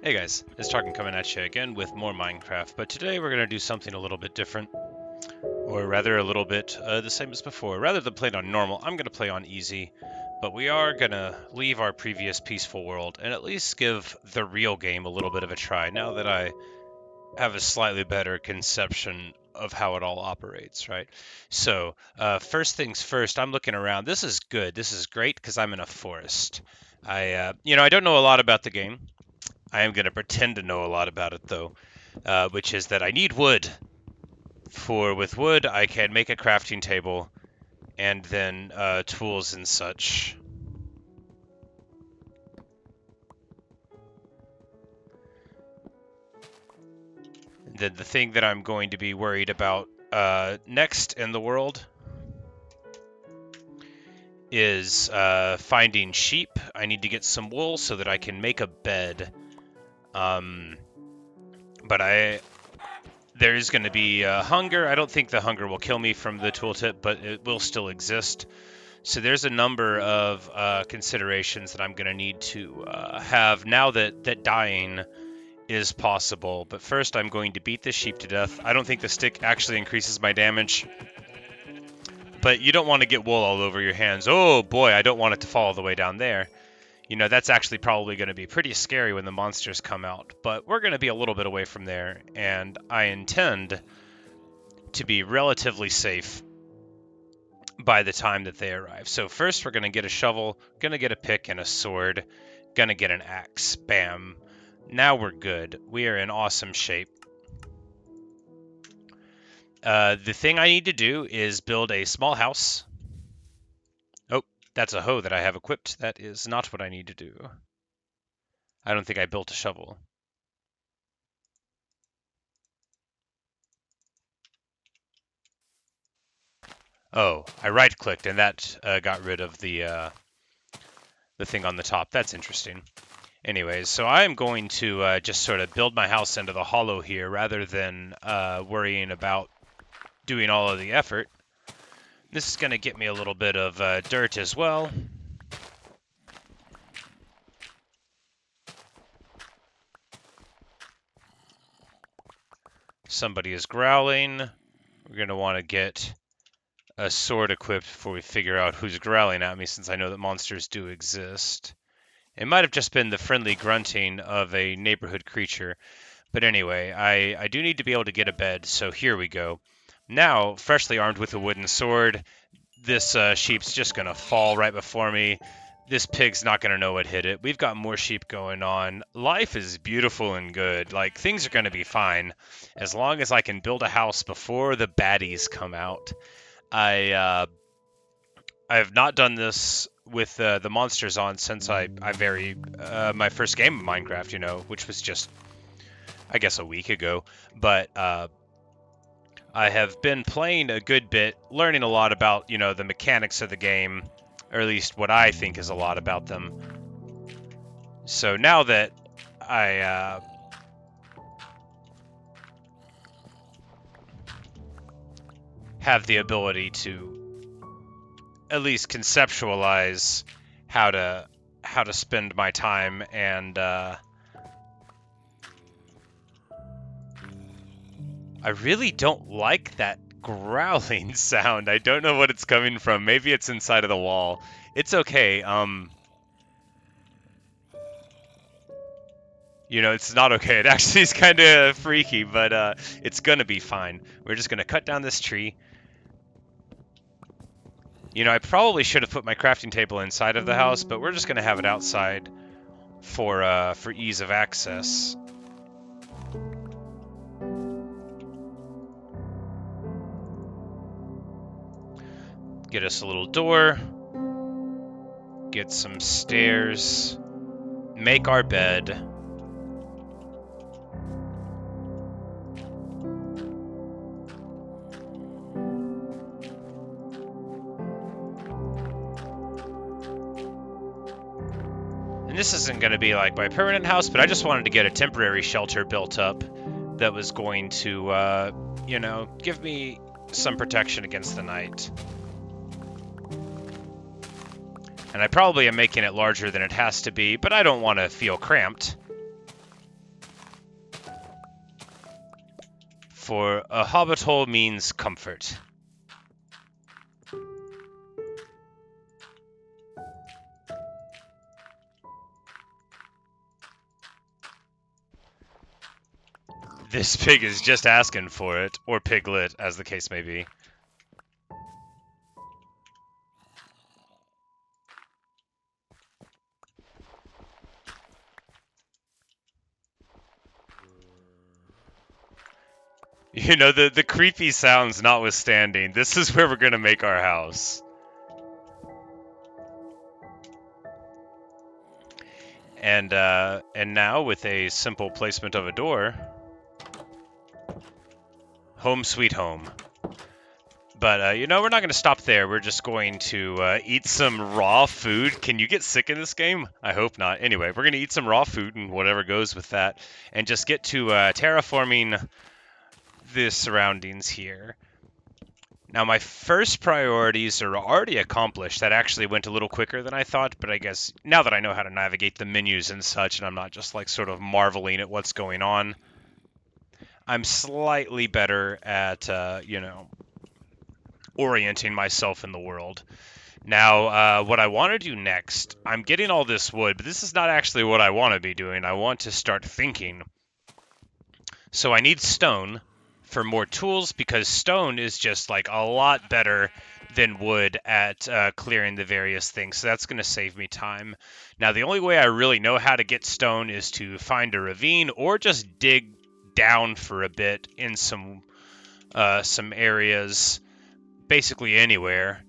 Hey guys, it's Tarkin coming at you again with more Minecraft, but today we're going to do something a little bit different, or rather a little bit the same as before. Rather than playing on normal, I'm going to play on easy, but we are going to leave our previous peaceful world and at least give the real game a little bit of a try now that I have a slightly better conception of how it all operates, right? So, first things first, I'm looking around. This is good. This is great because I'm in a forest. I don't know a lot about the game. I am going to pretend to know a lot about it, though, which is that I need wood. For with wood, I can make a crafting table and then tools and such. And then the thing that I'm going to be worried about next in the world is finding sheep. I need to get some wool so that I can make a bed. But there is going to be hunger. I don't think the hunger will kill me from the tooltip, but it will still exist. So there's a number of considerations that I'm going to need to have now that dying is possible. But first, I'm going to beat this sheep to death. I don't think the stick actually increases my damage, but you don't want to get wool all over your hands. Oh boy, I don't want it to fall all the way down there. You know, that's actually probably going to be pretty scary when the monsters come out, but we're going to be a little bit away from there, and I intend to be relatively safe by the time that they arrive. So first we're going to get a shovel, going to get a pick and a sword, going to get an axe. Bam. Now we're good. We are in awesome shape. The thing I need to do is build a small house. Oh, that's a hoe that I have equipped. That is not what I need to do. I don't think I built a shovel. Oh, I right-clicked and that got rid of the thing on the top. That's interesting. Anyways, so I'm going to just sort of build my house into the hollow here rather than worrying about doing all of the effort. This is going to get me a little bit of dirt as well. Somebody is growling. We're going to want to get a sword equipped before we figure out who's growling at me, since I know that monsters do exist. It might have just been the friendly grunting of a neighborhood creature. But anyway, I do need to be able to get a bed, so here we go. Now, freshly armed with a wooden sword, this sheep's just going to fall right before me. This pig's not going to know what hit it. We've got more sheep going on. Life is beautiful and good. Like, things are going to be fine as long as I can build a house before the baddies come out. I have not done this with the monsters on since my first game of Minecraft, which was just, I guess, a week ago. But I have been playing a good bit, learning a lot about, the mechanics of the game, or at least what I think is a lot about them. So now that I have the ability to at least conceptualize how to spend my time, and I really don't like that growling sound. I don't know what it's coming from. Maybe it's inside of the wall. It's okay. It's not okay. It actually is kind of freaky, but it's gonna be fine. We're just gonna cut down this tree. I probably should have put my crafting table inside of the house, but we're just gonna have it outside for ease of access. Get us a little door. Get some stairs. Make our bed. And this isn't going to be like my permanent house, but I just wanted to get a temporary shelter built up that was going to, give me some protection against the night. And I probably am making it larger than it has to be, but I don't want to feel cramped. For a hobbit hole means comfort. This pig is just asking for it, or piglet, as the case may be. You know, the creepy sounds notwithstanding, this is where we're gonna make our house. And now with a simple placement of a door, home sweet home. But, you know, we're not going to stop there. We're just going to eat some raw food. Can you get sick in this game? I hope not. Anyway, we're going to eat some raw food and whatever goes with that. And just get to terraforming the surroundings here. Now, my first priorities are already accomplished. That actually went a little quicker than I thought. But I guess now that I know how to navigate the menus and such, and I'm not just like sort of marveling at what's going on, I'm slightly better at, you know, orienting myself in the world. Now, what I want to do next, I'm getting all this wood, but this is not actually what I want to be doing. I want to start thinking. So I need stone for more tools, because stone is just like a lot better than wood at clearing the various things. So that's going to save me time. Now, the only way I really know how to get stone is to find a ravine or just dig down for a bit in some areas. Basically anywhere.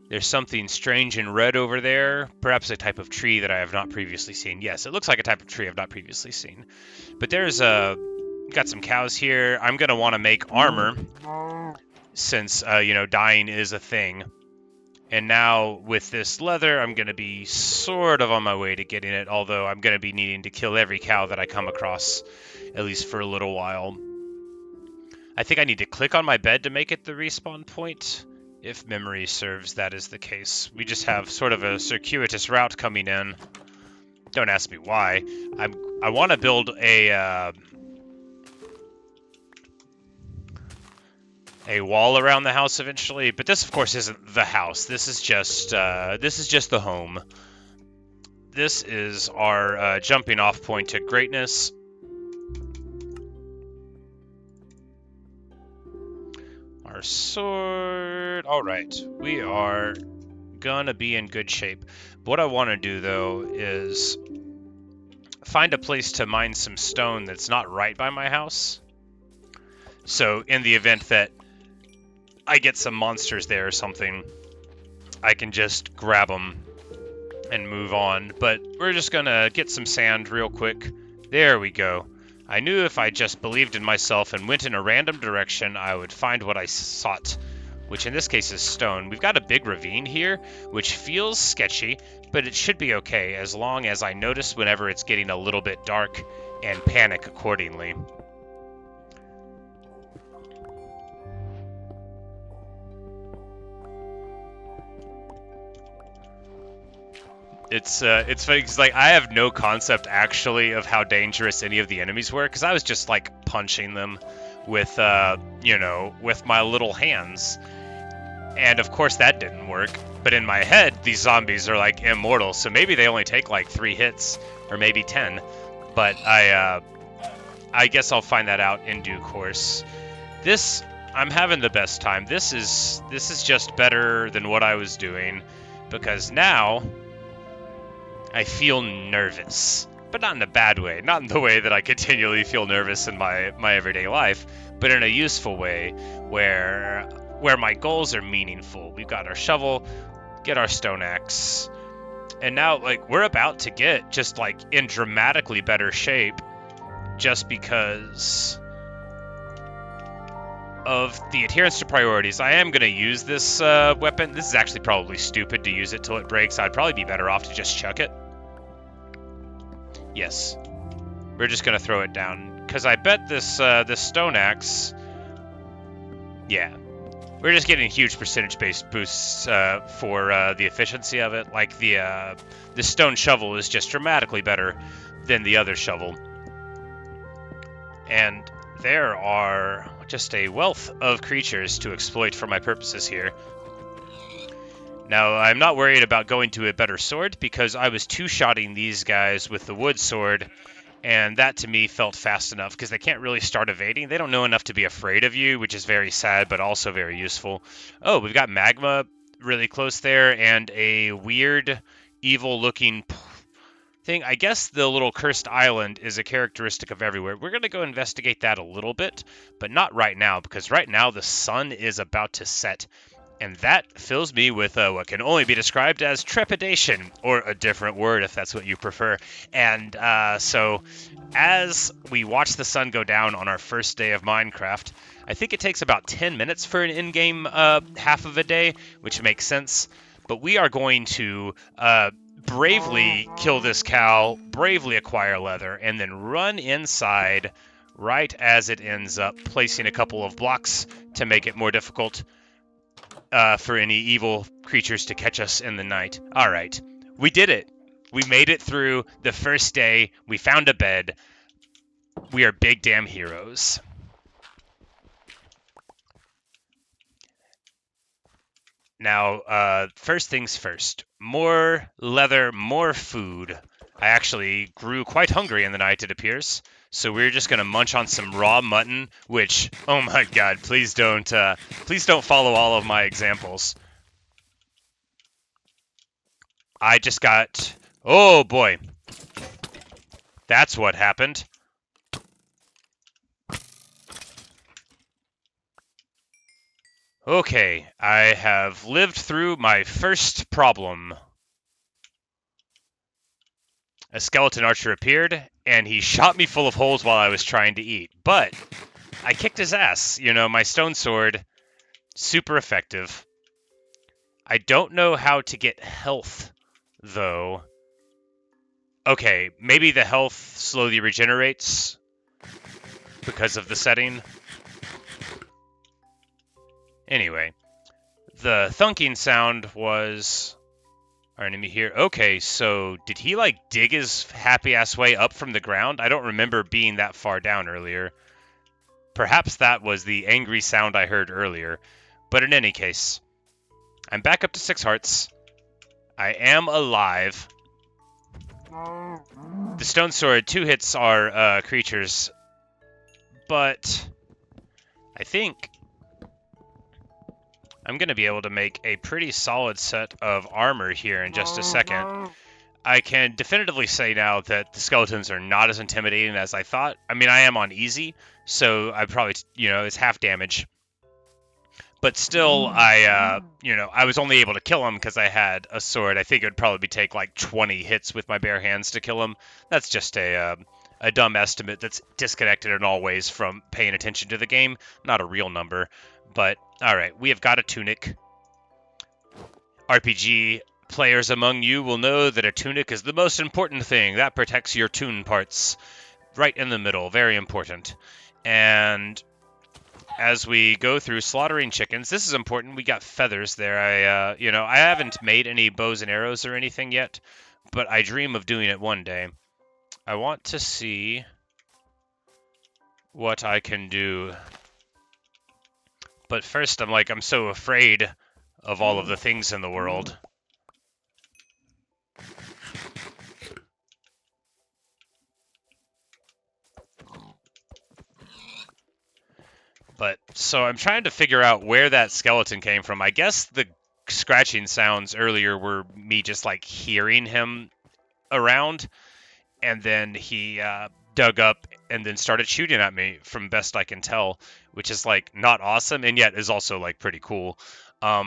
There's something strange and red over there. Perhaps a type of tree that I have not previously seen. Yes, it looks like a type of tree I've not previously seen. But there's got some cows here. I'm going to want to make armor since, you know, dying is a thing. And now with this leather, I'm going to be sort of on my way to getting it, although I'm going to be needing to kill every cow that I come across, at least for a little while. I think I need to click on my bed to make it the respawn point. If memory serves, that is the case. We just have sort of a circuitous route coming in. Don't ask me why. I want to build a wall around the house eventually, but this of course isn't the house. This is just the home. This is our jumping off point to greatness. Our sword. All right, we are gonna be in good shape. What I want to do though is find a place to mine some stone that's not right by my house. So in the event that I get some monsters there or something, I can just grab them and move on. But we're just gonna get some sand real quick. There we go. I knew if I just believed in myself and went in a random direction, I would find what I sought, which in this case is stone. We've got a big ravine here, which feels sketchy, but it should be okay as long as I notice whenever it's getting a little bit dark and panic accordingly. It's funny because like I have no concept actually of how dangerous any of the enemies were, because I was just like punching them with you know, with my little hands, and of course that didn't work. But in my head, these zombies are like immortal, so maybe they only take like 3 hits or maybe 10. But I guess I'll find that out in due course. I'm having the best time. This is just better than what I was doing, because now I feel nervous, but not in a bad way. Not in the way that I continually feel nervous in my everyday life, but in a useful way where my goals are meaningful. We've got our shovel, get our stone axe, and now like we're about to get just like in dramatically better shape just because of the adherence to priorities. I am going to use this weapon. This is actually probably stupid to use it till it breaks. I'd probably be better off to just chuck it. Yes. We're just going to throw it down, because I bet this stone axe... Yeah. We're just getting huge percentage-based boosts for the efficiency of it. Like, the stone shovel is just dramatically better than the other shovel. And there are... just a wealth of creatures to exploit for my purposes here. Now, I'm not worried about going to a better sword because I was two-shotting these guys with the wood sword, and that to me felt fast enough because they can't really start evading. They don't know enough to be afraid of you, which is very sad but also very useful. Oh, we've got magma really close there and a weird, evil-looking thing. I guess the little cursed island is a characteristic of everywhere. We're going to go investigate that a little bit, but not right now because right now the sun is about to set. And that fills me with what can only be described as trepidation, or a different word if that's what you prefer. And so, as we watch the sun go down on our first day of Minecraft, I think it takes about 10 minutes for an in-game half of a day, which makes sense. But we are going to bravely kill this cow, bravely acquire leather, and then run inside right as it ends up, placing a couple of blocks to make it more difficult for any evil creatures to catch us in the night. All right, we did it. We made it through the first day. We found a bed. We are big damn heroes. Now, first things first. More leather, more food. I actually grew quite hungry in the night, it appears. So we're just gonna munch on some raw mutton, which, oh my god, please don't follow all of my examples. I just got, oh boy, that's what happened. Okay, I have lived through my first problem. A skeleton archer appeared, and he shot me full of holes while I was trying to eat. But I kicked his ass. You know, my stone sword, super effective. I don't know how to get health, though. Okay, maybe the health slowly regenerates because of the setting. Anyway, the thunking sound was our enemy here. Okay, so did he, like, dig his happy-ass way up from the ground? I don't remember being that far down earlier. Perhaps that was the angry sound I heard earlier. But in any case, I'm back up to 6 hearts. I am alive. The stone sword, 2 hits are creatures. But I think I'm going to be able to make a pretty solid set of armor here in just a second. I can definitively say now that the skeletons are not as intimidating as I thought. I mean, I am on easy, so I probably, it's half damage. But still, I was only able to kill him because I had a sword. I think it would probably take like 20 hits with my bare hands to kill him. That's just a dumb estimate that's disconnected in all ways from paying attention to the game. Not a real number. But, alright, we have got a tunic. RPG players among you will know that a tunic is the most important thing. That protects your toon parts. Right in the middle, very important. And as we go through slaughtering chickens, this is important. We got feathers there. I haven't made any bows and arrows or anything yet, but I dream of doing it one day. I want to see what I can do. But first, I'm so afraid of all of the things in the world. But, so I'm trying to figure out where that skeleton came from. I guess the scratching sounds earlier were me just, like, hearing him around. And then he dug up and then started shooting at me from best I can tell, which is, like, not awesome and yet is also, like, pretty cool. I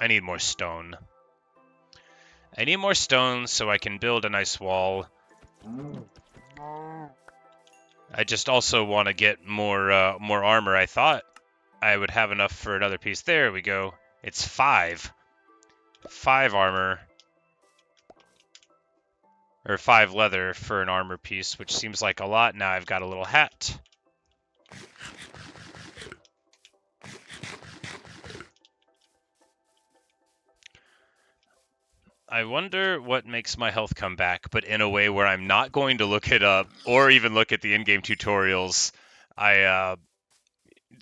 need more stone. I need more stone so I can build a nice wall. I just also want to get more armor. I thought I would have enough for another piece. There we go. It's 5. 5 armor. Or 5 leather for an armor piece, which seems like a lot. Now I've got a little hat. I wonder what makes my health come back, but in a way where I'm not going to look it up or even look at the in-game tutorials.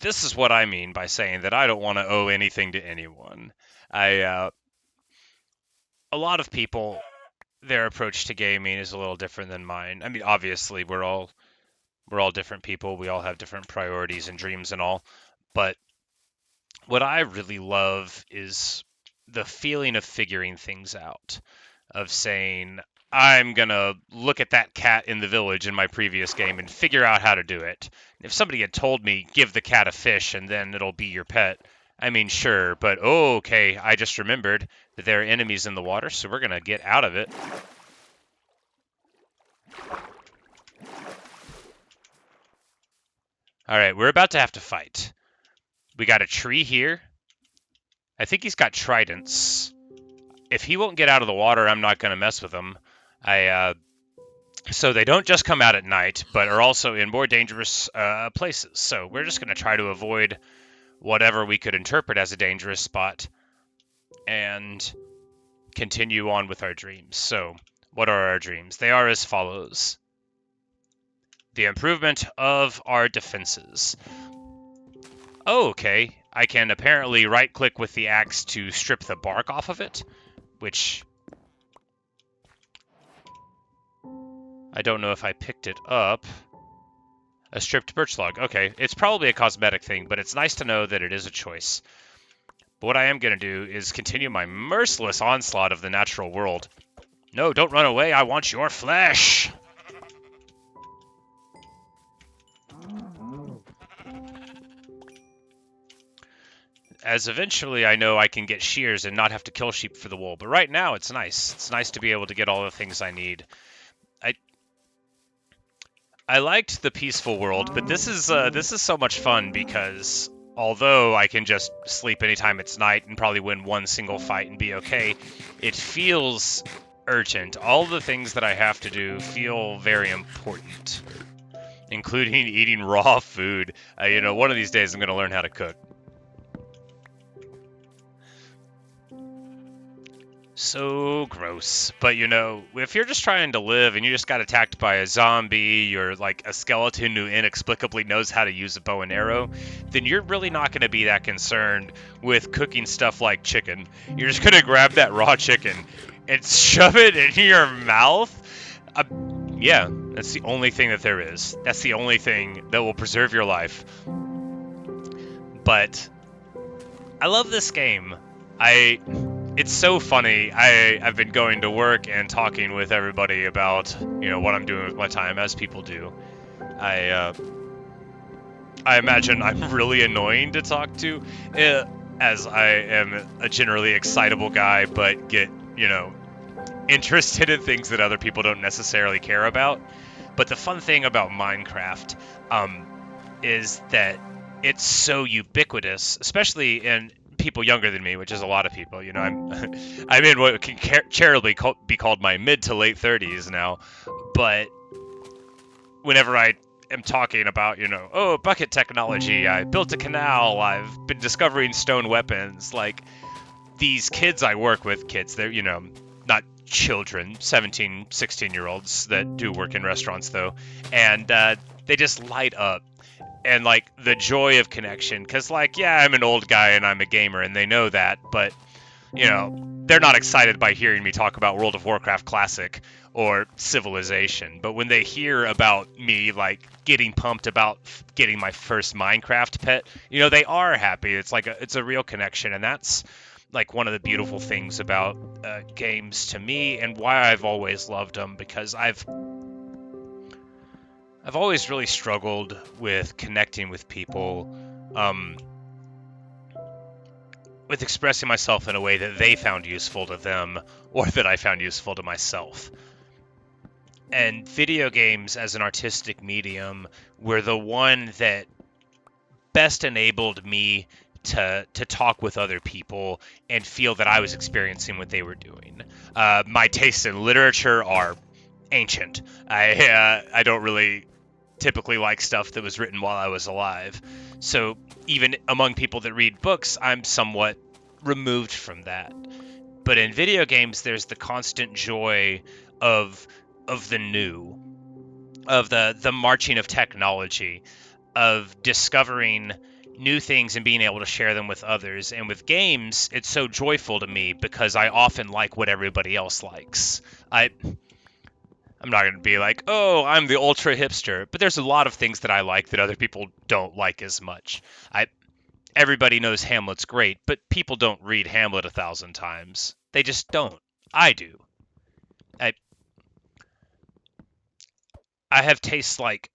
This is what I mean by saying that I don't want to owe anything to anyone. A lot of people, their approach to gaming is a little different than mine. I mean, obviously, we're all different people. We all have different priorities and dreams and all. But what I really love is the feeling of figuring things out, of saying, I'm going to look at that cat in the village in my previous game and figure out how to do it. If somebody had told me, give the cat a fish and then it'll be your pet, I mean, sure, but oh, okay, I just remembered that there are enemies in the water, so we're going to get out of it. All right, we're about to have to fight. We got a tree here. I think he's got tridents. If he won't get out of the water, I'm not going to mess with him. So they don't just come out at night, but are also in more dangerous places. So we're just going to try to avoid whatever we could interpret as a dangerous spot and continue on with our dreams. So what are our dreams? They are as follows. The improvement of our defenses. Oh, okay. I can apparently right-click with the axe to strip the bark off of it, which I don't know if I picked it up. A stripped birch log. Okay, it's probably a cosmetic thing, but it's nice to know that it is a choice. But what I am going to do is continue my merciless onslaught of the natural world. No, don't run away. I want your flesh. As eventually I know I can get shears and not have to kill sheep for the wool. But right now it's nice. It's nice to be able to get all the things I need. I liked the peaceful world, but this is so much fun because although I can just sleep anytime it's night and probably win one single fight and be okay, it feels urgent. All the things that I have to do feel very important, including eating raw food. One of these days I'm going to learn how to cook. So gross. But if you're just trying to live and you just got attacked by a zombie or like a skeleton who inexplicably knows how to use a bow and arrow, then you're really not going to be that concerned with cooking stuff like chicken. You're just going to grab that raw chicken and shove it in your mouth. Yeah, that's the only thing that there is. That's the only thing that will preserve your life. But I love this game. It's so funny. I've been going to work and talking with everybody about, what I'm doing with my time, as people do. I imagine I'm really annoying to talk to, as I am a generally excitable guy, but get, interested in things that other people don't necessarily care about. But the fun thing about Minecraft is that it's so ubiquitous, especially in people younger than me, which is a lot of people. I'm in what can charitably be called my mid to late 30s now, but whenever I am talking about, bucket technology, I built a canal, I've been discovering stone weapons, like these kids I work with, they're, not children, 17, 16-year-olds that do work in restaurants though, and they just light up. And, the joy of connection, because, I'm an old guy and I'm a gamer, and they know that, but, they're not excited by hearing me talk about World of Warcraft Classic or Civilization. But when they hear about me, getting pumped about getting my first Minecraft pet, they are happy. It's a real connection, and that's, one of the beautiful things about games to me, and why I've always loved them, because I've always really struggled with connecting with people, with expressing myself in a way that they found useful to them or that I found useful to myself. And video games as an artistic medium were the one that best enabled me to talk with other people and feel that I was experiencing what they were doing. My tastes in literature are ancient. I don't really typically like stuff that was written while I was alive. So even among people that read books, I'm somewhat removed from that. But in video games, there's the constant joy of the new, of the marching of technology, of discovering new things and being able to share them with others. And with games, it's so joyful to me because I often like what everybody else likes. I'm not going to be like, oh, I'm the ultra hipster, but there's a lot of things that I like that other people don't like as much. Everybody knows Hamlet's great, but people don't read Hamlet 1,000 times. They just don't. I do. I have tastes like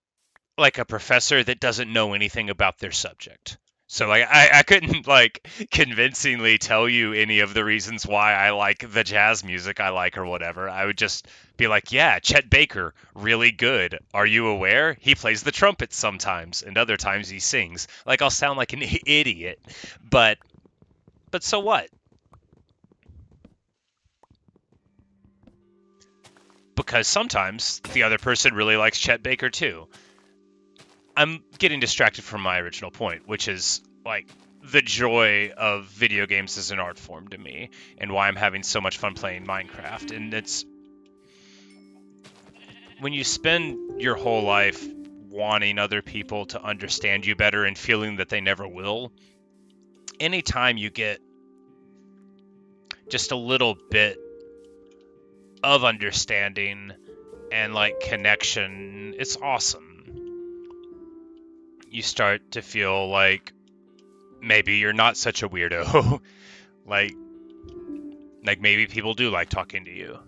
a professor that doesn't know anything about their subject. So like I couldn't like convincingly tell you any of the reasons why I like the jazz music I like or whatever. I would just be like, yeah, Chet Baker, really good. Are you aware? He plays the trumpet sometimes and other times he sings. Like I'll sound like an idiot, but so what? Because sometimes the other person really likes Chet Baker too. I'm getting distracted from my original point, which is like the joy of video games as an art form to me and why I'm having so much fun playing Minecraft. And it's when you spend your whole life wanting other people to understand you better and feeling that they never will, anytime you get just a little bit of understanding and like connection, it's awesome. You start to feel like maybe you're not such a weirdo. like maybe people do like talking to you.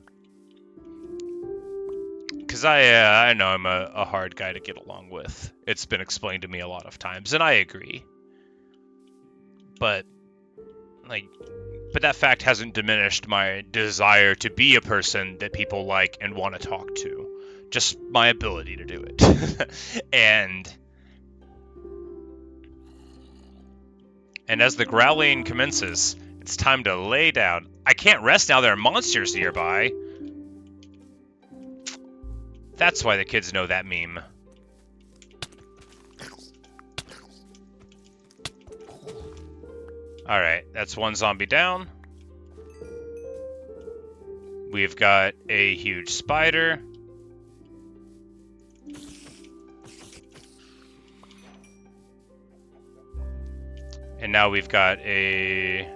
Because I know I'm a hard guy to get along with. It's been explained to me a lot of times, and I agree. But that fact hasn't diminished my desire to be a person that people like and want to talk to. Just my ability to do it. And as the growling commences, it's time to lay down. I can't rest now, there are monsters nearby. That's why the kids know that meme. Alright, that's one zombie down. We've got a huge spider. And now we've got a...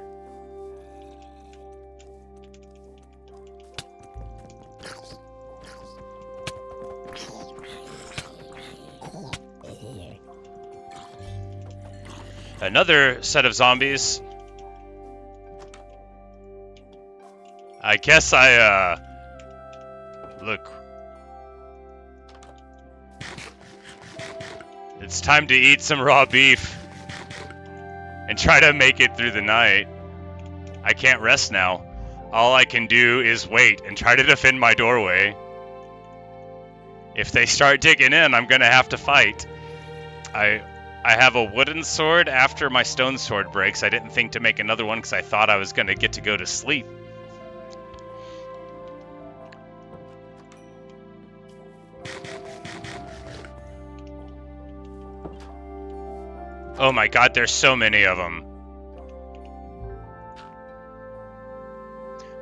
another set of zombies. I guess look. It's time to eat some raw beef. And try to make it through the night. I can't rest now. All I can do is wait and try to defend my doorway. If they start digging in, I'm gonna have to fight. I have a wooden sword after my stone sword breaks. I didn't think to make another one because I thought I was gonna get to go to sleep. Oh my god, there's so many of them.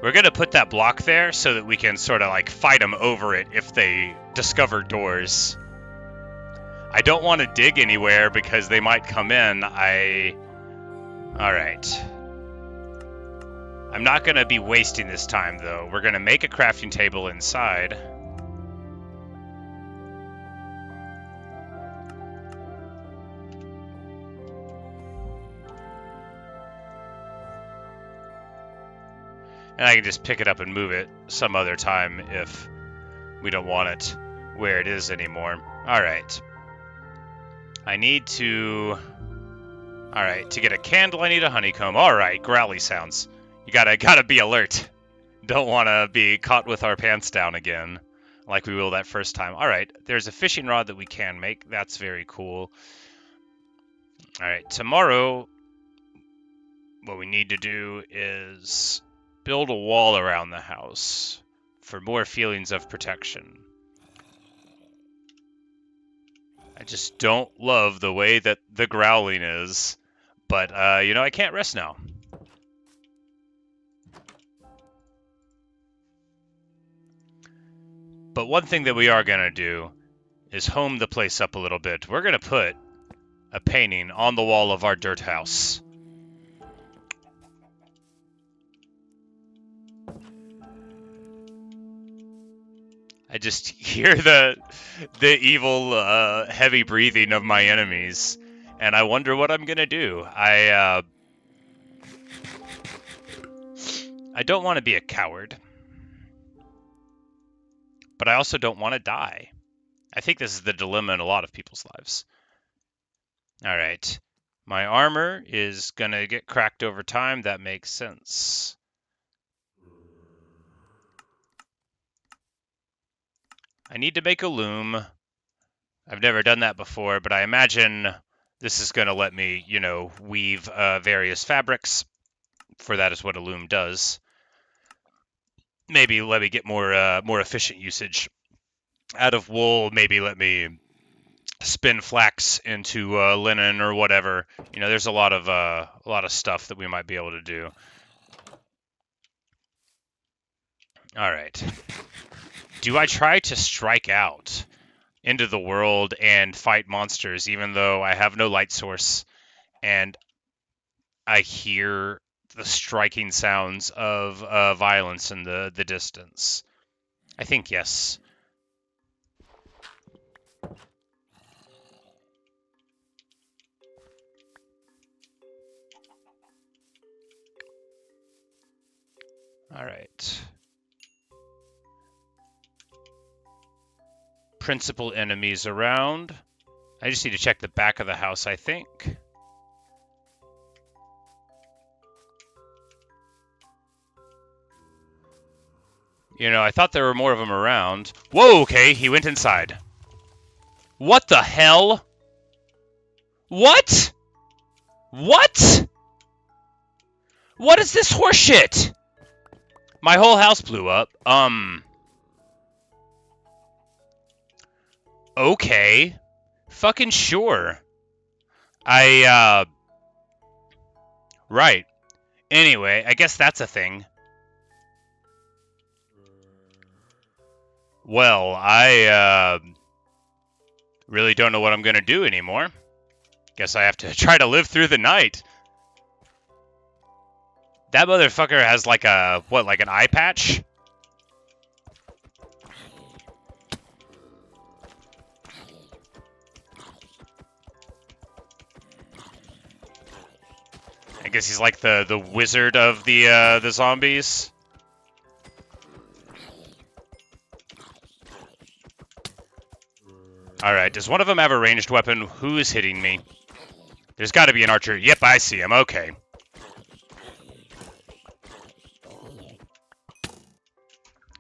We're gonna put that block there so that we can sort of like fight them over it if they discover doors. I don't want to dig anywhere because they might come in. Alright. I'm not gonna be wasting this time though. We're gonna make a crafting table inside. And I can just pick it up and move it some other time if we don't want it where it is anymore. Alright. I need to... Alright, to get a candle I need a honeycomb. Alright, growly sounds. You gotta be alert. Don't want to be caught with our pants down again, like we will that first time. Alright, there's a fishing rod that we can make. That's very cool. Alright, tomorrow, what we need to do is build a wall around the house for more feelings of protection. I just don't love the way that the growling is, but, you know, I can't rest now. But one thing that we are going to do is home the place up a little bit. We're going to put a painting on the wall of our dirt house. I just hear the evil, heavy breathing of my enemies, and I wonder what I'm gonna do. I don't want to be a coward, but I also don't want to die. I think this is the dilemma in a lot of people's lives. All right, my armor is gonna get cracked over time. That makes sense. I need to make a loom. I've never done that before, but I imagine this is going to let me, weave various fabrics, for that is what a loom does. Maybe let me get more efficient usage out of wool. Maybe let me spin flax into linen or whatever. There's a lot of stuff that we might be able to do. All right. Do I try to strike out into the world and fight monsters, even though I have no light source and I hear the striking sounds of violence in the distance? I think yes. All right. Principal enemies around. I just need to check the back of the house, I think. I thought there were more of them around. Whoa, okay, he went inside. What the hell? What? What? What is this horseshit? My whole house blew up. Okay. Fucking sure. Right. Anyway, I guess that's a thing. Well, I really don't know what I'm gonna do anymore. Guess I have to try to live through the night. That motherfucker has like like an eye patch? I guess he's like the wizard of the zombies. Alright, does one of them have a ranged weapon? Who is hitting me? There's got to be an archer. Yep, I see him. Okay.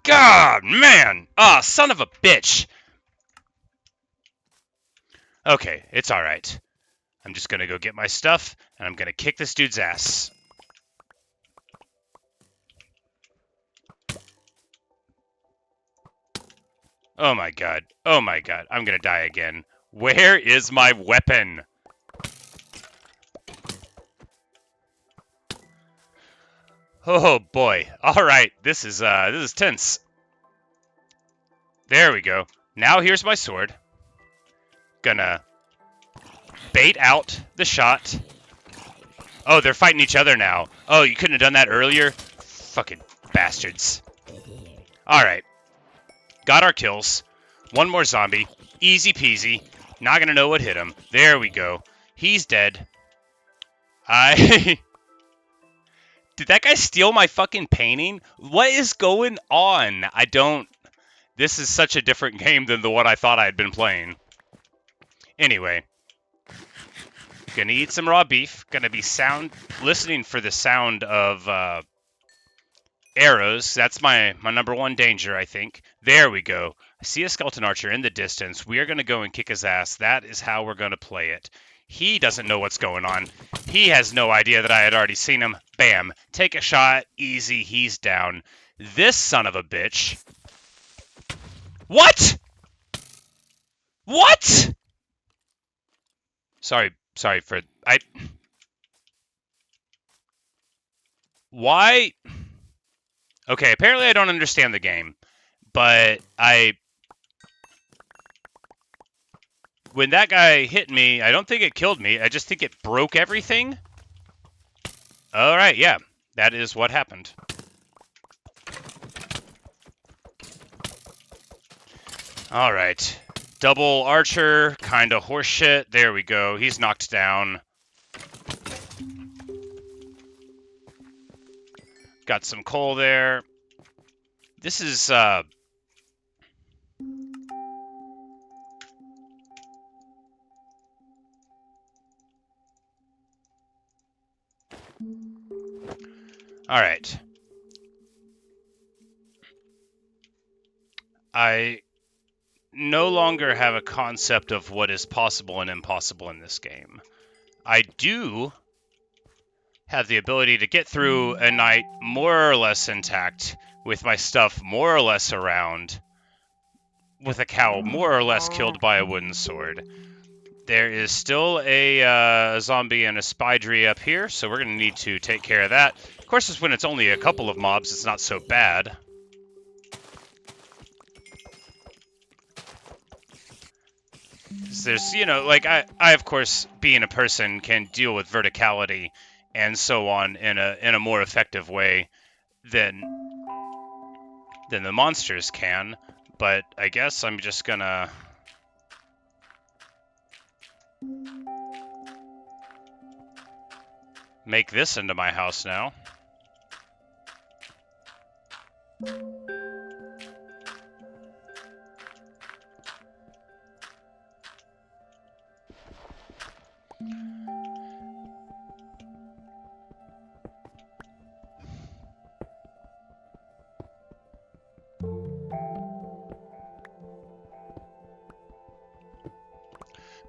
God, man! Ah, son of a bitch! Okay, it's alright. I'm just gonna go get my stuff, and I'm gonna kick this dude's ass. Oh my god. Oh my god. I'm gonna die again. Where is my weapon? Oh boy. Alright, this is tense. There we go. Now here's my sword. Gonna bait out the shot. Oh, they're fighting each other now. Oh, you couldn't have done that earlier? Fucking bastards. Alright. Got our kills. One more zombie. Easy peasy. Not gonna know what hit him. There we go. He's dead. Did that guy steal my fucking painting? What is going on? This is such a different game than the one I thought I had been playing. Anyway. Gonna eat some raw beef. Gonna be listening for the sound of arrows. That's my number one danger, I think. There we go. I see a skeleton archer in the distance. We are going to go and kick his ass. That is how we're going to play it. He doesn't know what's going on. He has no idea that I had already seen him. Bam. Take a shot. Easy. He's down. This son of a bitch. What? What? Sorry for... Why? Okay, apparently I don't understand the game, but I when that guy hit me, I don't think it killed me. I just think it broke everything. All right, yeah, that is what happened. All right, double archer, kind of horseshit. There we go. He's knocked down. Got some coal there. This is all right. I no longer have a concept of what is possible and impossible in this game. I do have the ability to get through a night more or less intact, with my stuff more or less around, with a cow more or less killed by a wooden sword. There is still a zombie and a spidery up here, so we're going to need to take care of that. Of course, when it's only a couple of mobs, it's not so bad. There's, you know, like I of course, being a person, can deal with verticality and so on in a more effective way than the monsters can. But I guess I'm just gonna make this into my house now.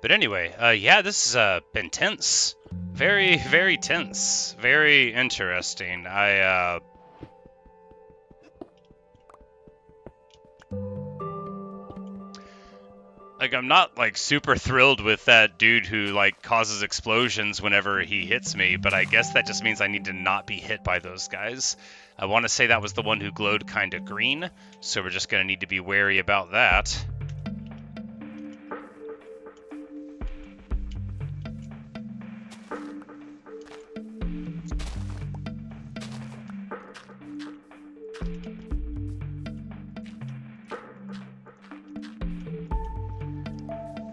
But anyway, yeah, this has been tense. Very, very tense. Very interesting. Like, I'm not, like, super thrilled with that dude who, like, causes explosions whenever he hits me, but I guess that just means I need to not be hit by those guys. I want to say that was the one who glowed kind of green, so we're just going to need to be wary about that.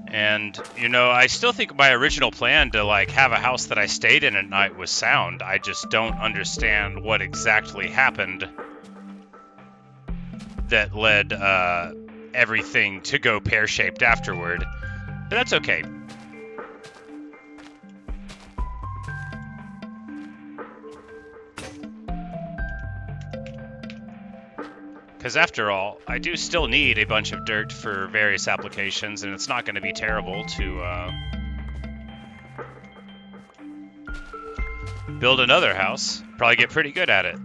And, you know, I still think my original plan to, like, have a house that I stayed in at night was sound. I just don't understand what exactly happened that led everything to go pear-shaped afterward. But that's okay. Because after all, I do still need a bunch of dirt for various applications, and it's not going to be terrible to build another house. Probably get pretty good at it.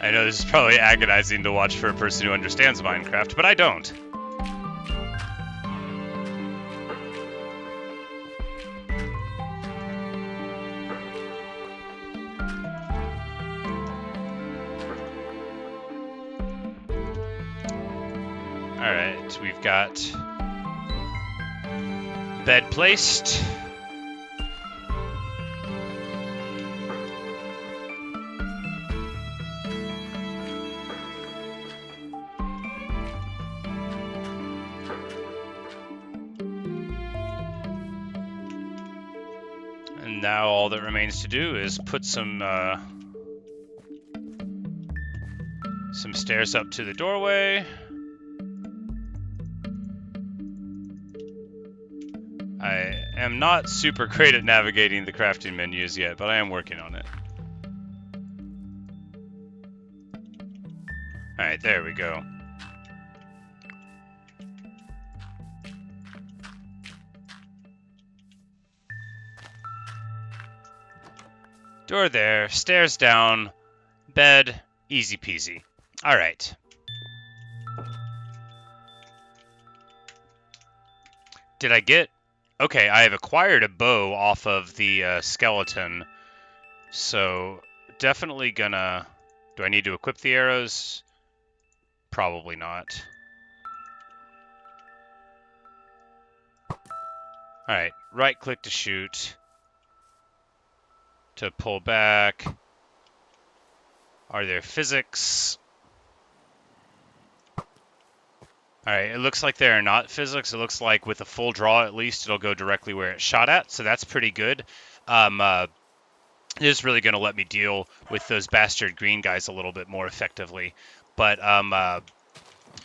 I know this is probably agonizing to watch for a person who understands Minecraft, but I don't. Alright, we've got bed placed. And now all that remains to do is put some stairs up to the doorway. I am not super great at navigating the crafting menus yet, but I am working on it. Alright, there we go. Door there, stairs down, bed, easy peasy. Alright. Did I get... Okay, I have acquired a bow off of the skeleton. So, definitely gonna... Do I need to equip the arrows? Probably not. Alright, right-click to shoot. To pull back. Are there physics? Alright, it looks like there are not physics. It looks like with a full draw, at least, it'll go directly where it's shot at. So that's pretty good. It is really going to let me deal with those bastard green guys a little bit more effectively. But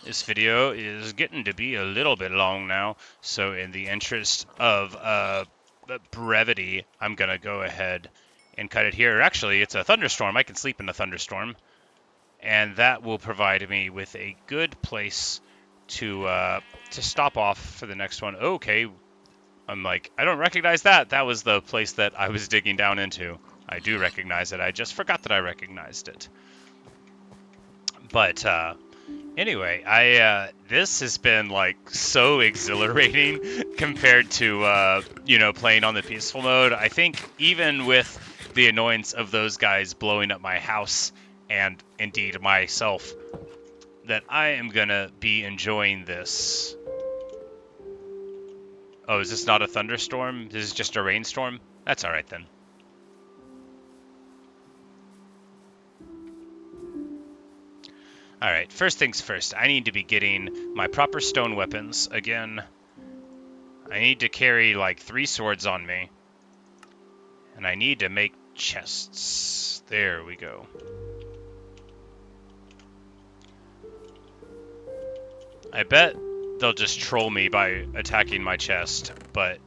this video is getting to be a little bit long now. So in the interest of brevity, I'm going to go ahead and cut it here. Actually, it's a thunderstorm. I can sleep in a thunderstorm. And that will provide me with a good place to stop off for the next one. Okay, I'm like, I don't recognize that. That was the place that I was digging down into. I do recognize it. I just forgot that I recognized it. But anyway, this has been like so exhilarating compared to playing on the peaceful mode. I think even with the annoyance of those guys blowing up my house and indeed myself, that I am gonna be enjoying this. Oh, is this not a thunderstorm? This is just a rainstorm? That's alright then. Alright, first things first. I need to be getting my proper stone weapons again. I need to carry like 3 swords on me. And I need to make chests. There we go. I bet they'll just troll me by attacking my chest, but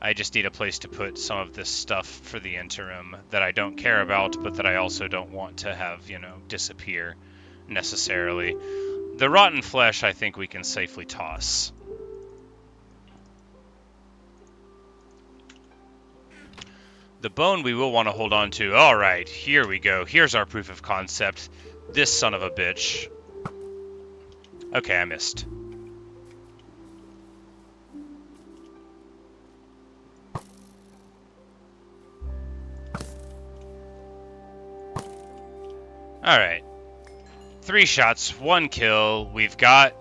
I just need a place to put some of this stuff for the interim that I don't care about, but that I also don't want to have, disappear necessarily. The rotten flesh I think we can safely toss. The bone we will want to hold on to. Alright, here we go. Here's our proof of concept. This son of a bitch. Okay, I missed. Alright. 3 shots, 1 kill. We've got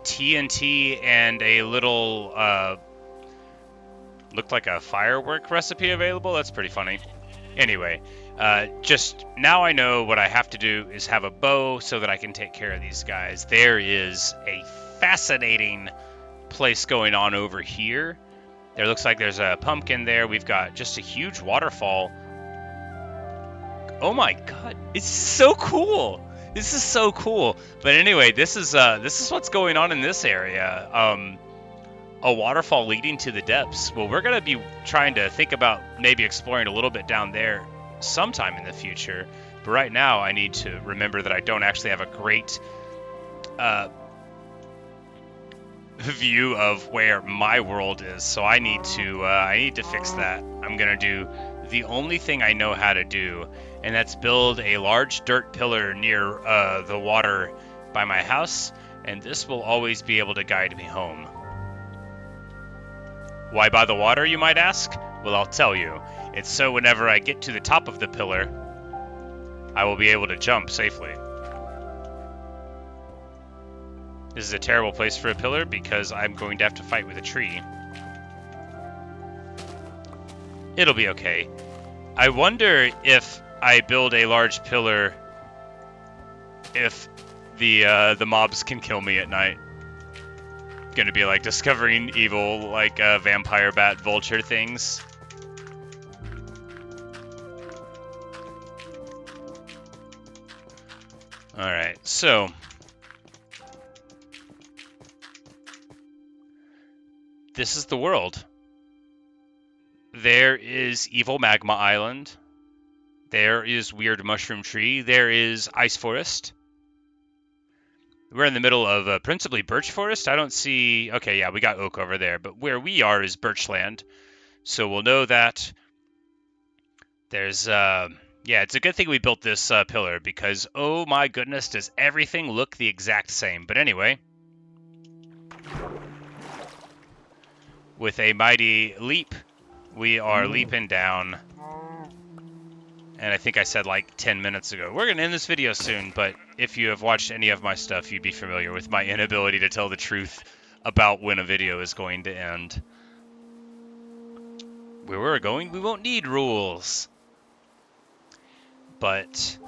TNT and a little, looked like a firework recipe available. That's pretty funny. Anyway, just now I know what I have to do is have a bow so that I can take care of these guys. There is a fascinating place going on over here. There looks like there's a pumpkin there. We've got just a huge waterfall. Oh my god, it's so cool. This is so cool. But anyway, this is what's going on in this area. A waterfall leading to the depths. Well, we're going to be trying to think about maybe exploring a little bit down there sometime in the future. But right now, I need to remember that I don't actually have a great view of where my world is. So I need to fix that. I'm going to do the only thing I know how to do, and that's build a large dirt pillar near the water by my house, and this will always be able to guide me home. Why by the water, you might ask? Well, I'll tell you. It's so whenever I get to the top of the pillar, I will be able to jump safely. This is a terrible place for a pillar because I'm going to have to fight with a tree. It'll be okay. I wonder if I build a large pillar, if the mobs can kill me at night. Gonna be like discovering evil, like vampire bat vulture things. Alright, so this is the world. There is Evil Magma Island. There is Weird Mushroom Tree. There is Ice Forest. We're in the middle of principally birch forest. I don't see... Okay, yeah, we got oak over there. But where we are is birchland. So we'll know that there's... yeah, it's a good thing we built this pillar because, oh my goodness, does everything look the exact same. But anyway, with a mighty leap, we are leaping down. And I think I said like 10 minutes ago, we're going to end this video soon, but if you have watched any of my stuff, you'd be familiar with my inability to tell the truth about when a video is going to end. Where we're going, we won't need rules. But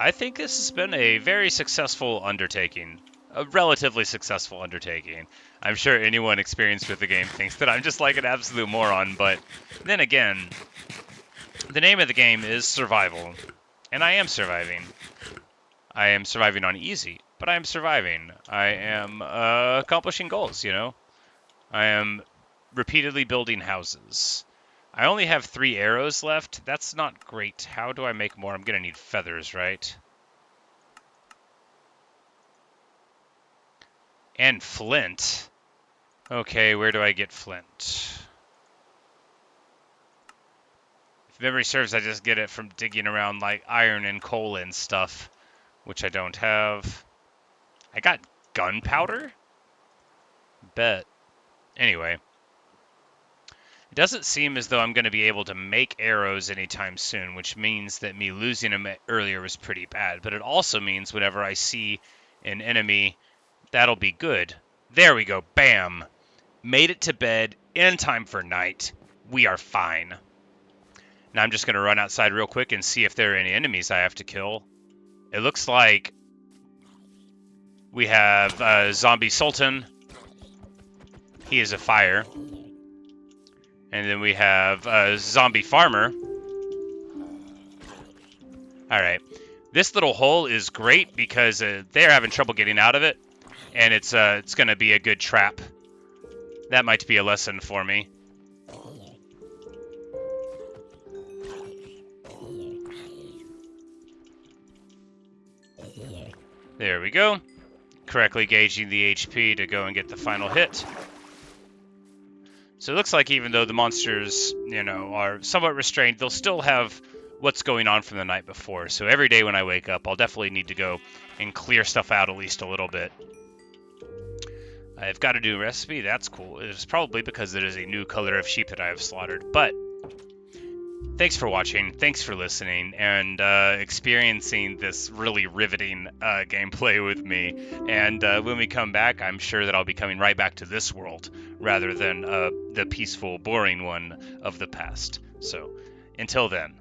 I think this has been a very successful undertaking. A relatively successful undertaking. I'm sure anyone experienced with the game thinks that I'm just like an absolute moron, but then again, the name of the game is survival, and I am surviving. I am surviving on easy, but I am surviving. I am accomplishing goals, you know? I am repeatedly building houses. I only have 3 arrows left. That's not great. How do I make more? I'm going to need feathers, right? And flint. Okay, where do I get flint? If memory serves, I just get it from digging around like iron and coal and stuff, which I don't have. I got gunpowder? Bet. Anyway. It doesn't seem as though I'm going to be able to make arrows anytime soon, which means that me losing them earlier was pretty bad. But it also means whenever I see an enemy, that'll be good. There we go. Bam. Made it to bed in time for night. We are fine. Now I'm just going to run outside real quick and see if there are any enemies I have to kill. It looks like we have Zombie Sultan. He is a fire. And then we have Zombie Farmer. Alright. This little hole is great because they're having trouble getting out of it. And it's going to be a good trap. That might be a lesson for me. There we go. Correctly gauging the HP to go and get the final hit. So it looks like even though the monsters, you know, are somewhat restrained, they'll still have what's going on from the night before. So every day when I wake up, I'll definitely need to go and clear stuff out at least a little bit. I've got a new recipe. That's cool. It's probably because it is a new color of sheep that I have slaughtered. But thanks for watching. Thanks for listening and experiencing this really riveting gameplay with me. And when we come back, I'm sure that I'll be coming right back to this world rather than the peaceful, boring one of the past. So until then.